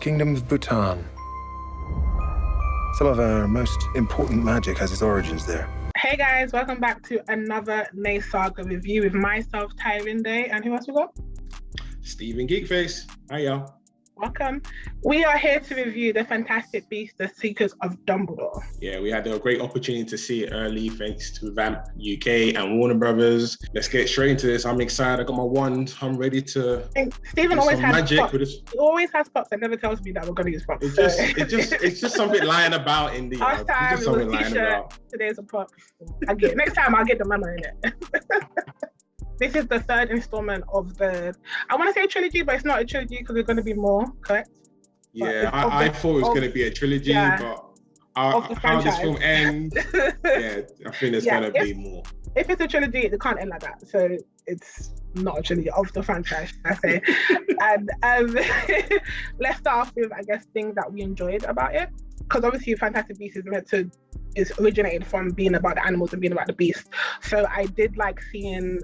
Kingdom of Bhutan. Some of our most important magic has its origins there. Hey guys, welcome back to another NNESAGA review with myself, Tayorinde, and who else we got? Stevengeekface. Hi y'all. Welcome. We are here to review the fantastic beast, The Secrets of Dumbledore. Yeah, we had a great opportunity to see it early thanks to VAMP UK and Warner Brothers. Let's get straight into this. I'm excited. I got my wand. I'm ready to. Stephen always has magic props. with this. He always has props and never tells me that we're going to use props. It's just something lying about in the. Last time it was a t-shirt. Today's a prop. Next time I'll get the memo in it. This is the third installment of the, I want to say trilogy, but it's not a trilogy because there's going to be more, correct? Yeah, I thought it was going to be a trilogy, but how this film ends, yeah, I think there's going to be more. If it's a trilogy, it can't end like that. So it's not a trilogy of the franchise, I say. And let's start off with, I guess, things that we enjoyed about it. Because obviously Fantastic Beasts is originated from being about the animals and being about the beast. So I did like seeing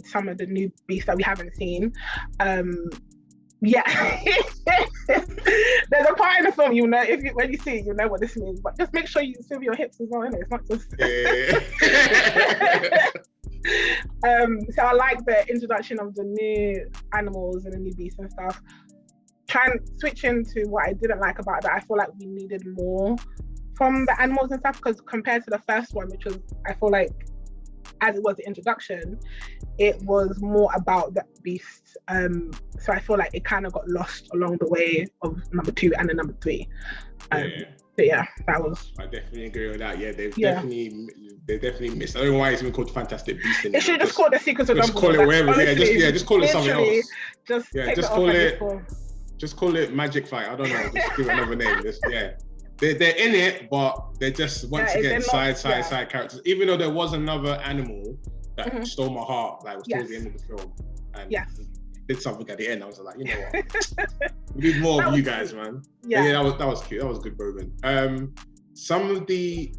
some of the new beasts that we haven't seen. Yeah. There's a part in the film, you know, when you see it, you know what this means. But just make sure you swivel your hips as well, innit? It's not just... So I like the introduction of the new animals and the new beasts and stuff. Try and switch into what I didn't like about that. I feel like we needed more from the animals and stuff, because compared to the first one, which was, I feel like, as it was the introduction, it was more about the beast. So I feel like it kind of got lost along the way of number 2 and then number 3. But yeah, that was. I definitely agree with that. Yeah, they definitely missed. I don't know why it's even called Fantastic Beasts. It should just call The Secrets of Dumbledore. Just call it whatever. Just call it something else. Just call it Magic Fight. I don't know. Just give it another name. They're in it, but they're just once again side characters. Even though there was another animal that stole my heart, like was towards the end of the film, and did something at the end. I was like, you know what, we need more of you guys, man. Yeah, that was cute. That was a good moment. Some of the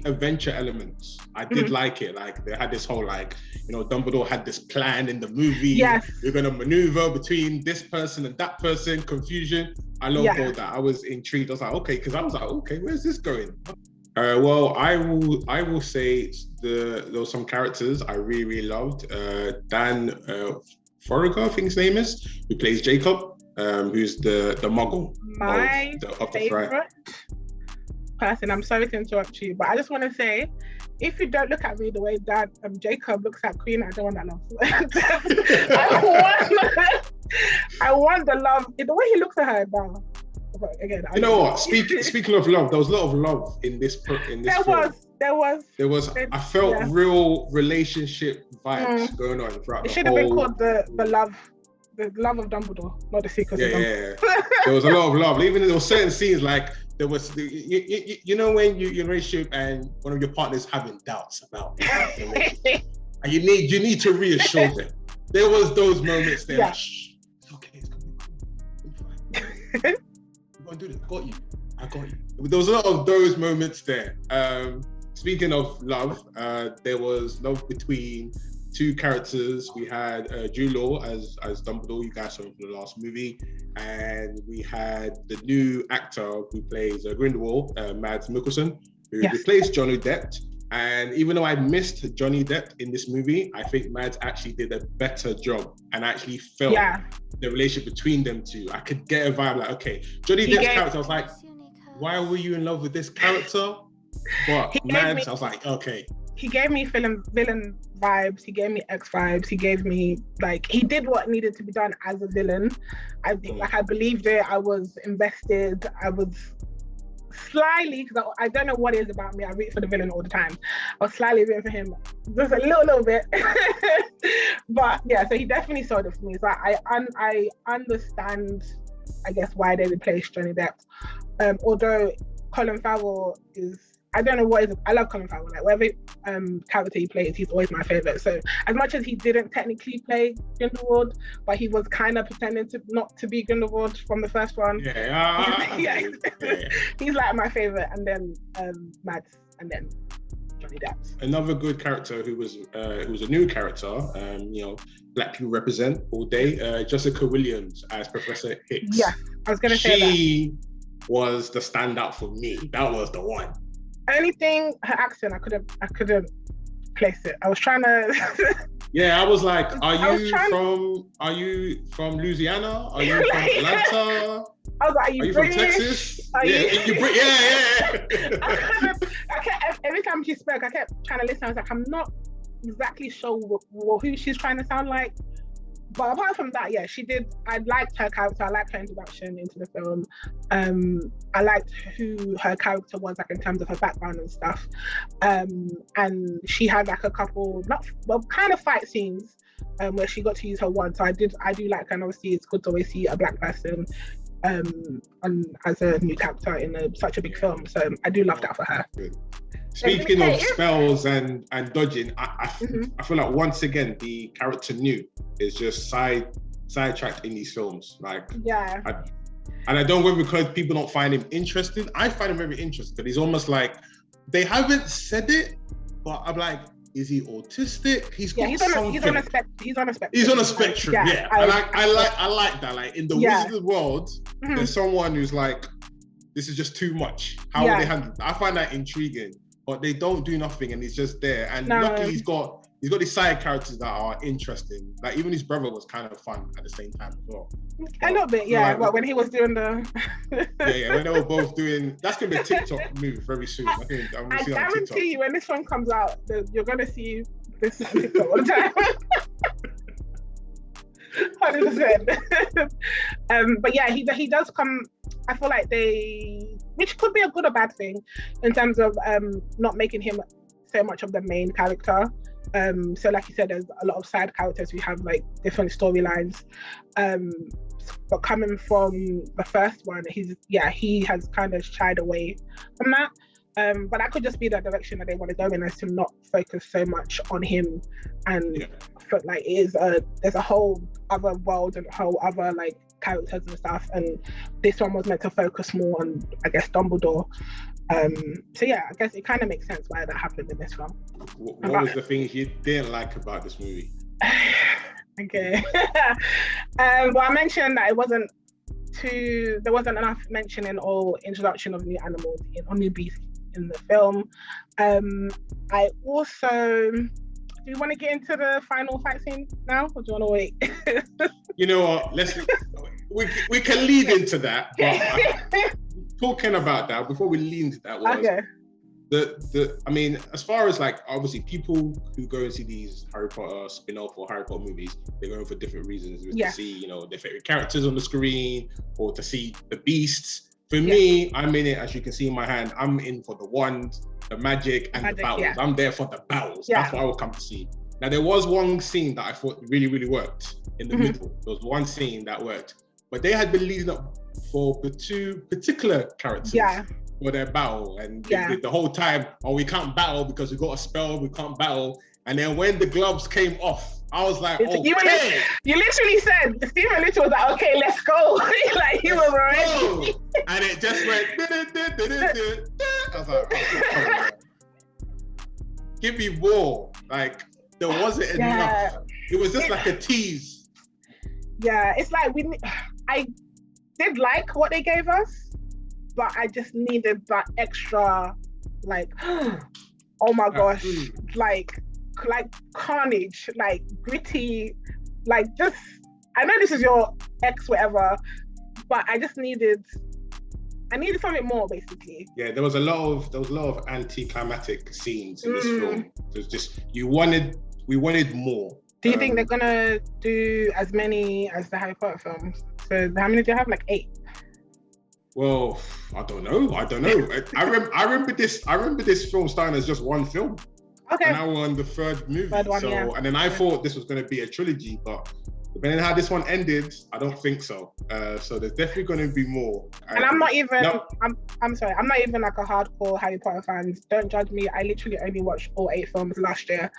adventure elements, I did like it. Like they had this whole Dumbledore had this plan in the movie. Yes. We're gonna maneuver between this person and that person, confusion. I loved all that. I was intrigued. I was like, okay, because I was like, okay, where's this going? Well, I will say there were some characters I really loved. Dan Forager, I think his name is, who plays Jacob, who's the Muggle. My favorite person. I'm sorry to interrupt you, but I just want to say, if you don't look at me the way that Jacob looks at Queen, I don't want that love. I want the love. The way he looks at her now. But again, you know what? Speaking of love, there was a lot of love in this film. There was. I felt real relationship vibes going on throughout. It should have been called the love of Dumbledore, not The Secrets of Dumbledore. Yeah. There was a lot of love. Even there were certain scenes like there was, you know, when you're in a relationship and one of your partners having doubts about the relationship, and you need to reassure them. There was those moments there. Like, shh, it's okay, it's gonna be cool. We're gonna do this. I got you. There was a lot of those moments there. Speaking of love, there was love between 2 characters. We had Jude Law as Dumbledore, you guys saw him from the last movie, and we had the new actor who plays Grindelwald, Mads Mikkelsen, who replaced Johnny Depp. And even though I missed Johnny Depp in this movie, I think Mads actually did a better job and actually felt the relationship between them two. I could get a vibe like, okay, Johnny Depp's character, I was like, why were you in love with this character? But Mads, I was like, okay. He gave me villain vibes. He gave me X vibes. He gave me he did what needed to be done as a villain. I believed it. I was invested. I was slyly, because I don't know what it is about me. I root for the villain all the time. I was slightly rooting for him, just a little bit. But yeah, so he definitely sold it for me. So I understand, I guess, why they replaced Johnny Depp. Although Colin Farrell is. I don't know what is. I love Colin Farrell. Like whatever character he plays, he's always my favorite. So as much as he didn't technically play Grindelwald, but he was kind of pretending to not to be Grindelwald from the first one. He's like my favorite. And then Mads, and then Johnny Depp's. Another good character who was a new character, Black people represent all day. Jessica Williams as Professor Hicks. Yeah, I was gonna say that. She was the standout for me. That was the one. Anything, her accent, I couldn't place it. I was trying to. Yeah, I was like, are you from Louisiana? Are you from Atlanta? I was like, are you British? From Texas? Are yeah, you... yeah. I kept, every time she spoke, I kept trying to listen. I was like, I'm not exactly sure who she's trying to sound like. But apart from that, yeah, she did. I liked her character. I liked her introduction into the film. I liked who her character was, like in terms of her background and stuff. And she had like a couple, kind of fight scenes where she got to use her wand. So I do like her. And obviously, it's good to always see a Black person as a new character in such a big film. So I do love that for her. Good. Speaking of spells and dodging, I feel like once again the character new is just sidetracked in these films. Like, yeah, and I don't know because people don't find him interesting. I find him very interesting. He's almost like they haven't said it, but I'm like, is he autistic? He's on a spectrum. Yeah, I like that. Like in the wizard world, there's someone who's like, this is just too much. How will they handle it? I find that intriguing. But they don't do nothing, and he's just there. And luckily, he's got these side characters that are interesting. Like even his brother was kind of fun at the same time as well. A little bit, yeah. Like, when he was doing the when they were both doing, that's gonna be a TikTok move very soon. I think I guarantee you, when this one comes out, you're gonna see this TikTok all the time. 100%. But yeah, he does come. I feel like which could be a good or bad thing in terms of not making him so much of the main character. So like you said, there's a lot of side characters who have like different storylines. But coming from the first one, he has kind of shied away from that. But that could just be the direction that they want to go in, as to not focus so much on him, and but like there's a whole other world and a whole other like characters and stuff, and this one was meant to focus more on, I guess, Dumbledore. So yeah, I guess it kind of makes sense why that happened in this film. What was the things you didn't like about this movie? Okay. Well, I mentioned that there wasn't enough mentioning or introduction of new animals or new beasts in the film. I also, do you want to get into the final fight scene now, or do you want to wait? You know what? We can lead into that. But talking about that, before we lead into that, I mean, as far as like, obviously people who go and see these Harry Potter spin-off or Harry Potter movies, they're going for different reasons. To see, their favorite characters on the screen, or to see the beasts. For me, I'm in it, as you can see in my hand, I'm in for the wand, the magic, and the battles. Yeah. I'm there for the battles. Yeah. That's what I will come to see. Now, there was one scene that I thought really, really worked in the middle. There was one scene that worked. But they had been leading up for the two particular characters for their battle. And the whole time, we can't battle because we got a spell, we can't battle. And then when the gloves came off, I was like, okay. You literally said, Steven literally was like, okay, let's go. Like, he was ready. And it just went, I was like, oh, give me more. Like, there wasn't enough. It was just like a tease. Yeah, it's like, I did like what they gave us, but I just needed that extra, like, oh my gosh, like carnage, like gritty, like just, I know this is your ex whatever, but I just needed something more, basically. Yeah, there was a lot of anticlimactic scenes in this film. It was just we wanted more. Do you think they're gonna do as many as the Harry Potter films? So how many do you have? Like 8? Well, I don't know. I remember this film starting as just one film. Okay. And now we're on the third movie. Third one, and then I thought this was going to be a trilogy, but depending on how this one ended, I don't think so. So there's definitely going to be more. And I'm not even. I'm sorry. I'm not even like a hardcore Harry Potter fan. Don't judge me. I literally only watched all 8 films last year.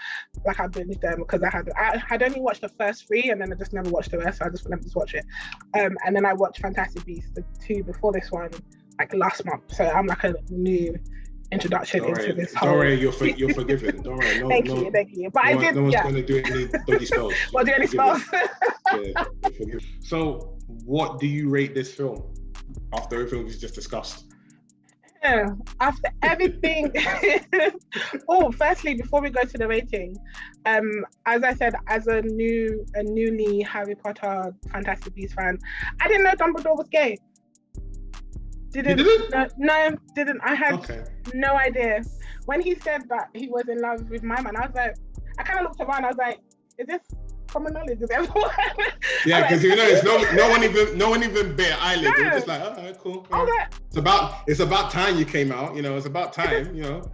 Like I binged them because I had only watched the first 3, and then I just never watched the rest. So I just wanted to watch it. And then I watched Fantastic Beasts, the 2 before this one, like last month. So I'm like a new introduction into this whole. Don't worry, you're forgiven. Don't worry. No, Thank you. But I did. No one's going to do any dodgy spells. Well, do any spells? Yeah, you're forgiven. So, what do you rate this film after everything we've just discussed? Yeah, after everything. Oh, firstly, before we go to the rating, as I said, as a newly Harry Potter Fantastic Beasts fan, I didn't know Dumbledore was gay. Didn't? No, didn't. I had no idea. When he said that he was in love with my man, I was like, I kind of looked around. I was like, is this common knowledge? Is everyone? Yeah, because you know, it's no one even bare eyelids. They were just like, all right, cool. It's about time you came out. You know, it's about time. You know.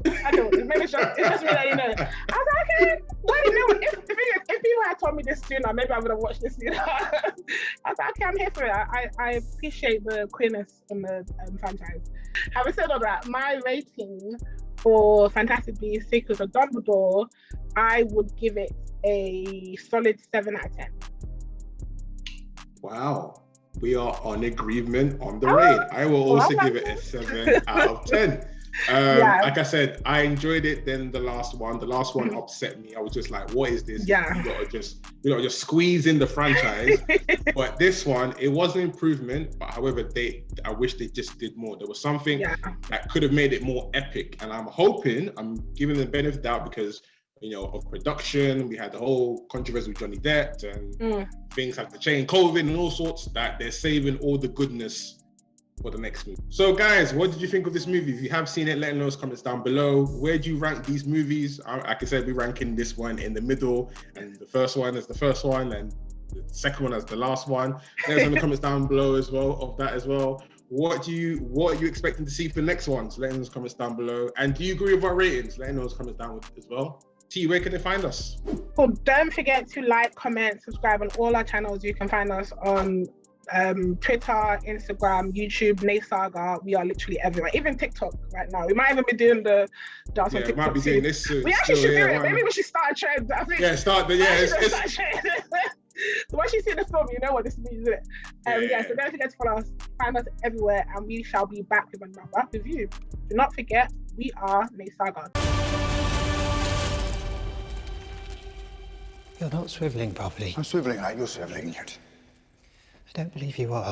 I know. It's just me that you know. I was like, okay. Well, you know, if people had told me this sooner, maybe I would have watched this sooner. I was like, okay, I'm here for it. I appreciate the queerness in the franchise. Having said all that, my rating for Fantastic Beasts: Secrets of Dumbledore, I would give it a solid 7 out of 10. Wow. We are on agreement on the rate. I will also give it a 7 out of 10. Like I said, I enjoyed it. Then the last one upset me. I was just like, what is this? Yeah. You gotta just squeeze in the franchise. But this one, it was an improvement. But however, I wish they just did more. There was something that could have made it more epic. And I'm giving them the benefit of the doubt because, you know, of production. We had the whole controversy with Johnny Depp and things had to change, COVID and all sorts, that they're saving all the goodness for the next movie. So guys, what did you think of this movie? If you have seen it, let us know in the comments down below. Where do you rank these movies? Like I said, we're ranking this one in the middle, and the first one is the first one, and the second one as the last one. Let us know in the comments down below as well of that as well. What are you expecting to see for the next ones? Let us know in the comments down below. And do you agree with our ratings? Let us know in the comments down as well. T, where can they find us? Well, don't forget to like, comment, subscribe on all our channels. You can find us on Twitter, Instagram, YouTube, NNESAGA. We are literally everywhere. Even TikTok right now. We might even be doing the dance on TikTok. We might be doing this soon. We actually should do it. Maybe we should start a trend. I think. Start a trend. So once you see the film, you know what this means, isn't it? So don't forget to follow us, find us everywhere, and we shall be back with another review. Do not forget, we are NNESAGA. You're not swivelling properly. I'm swivelling like you're swivelling. I don't believe you are.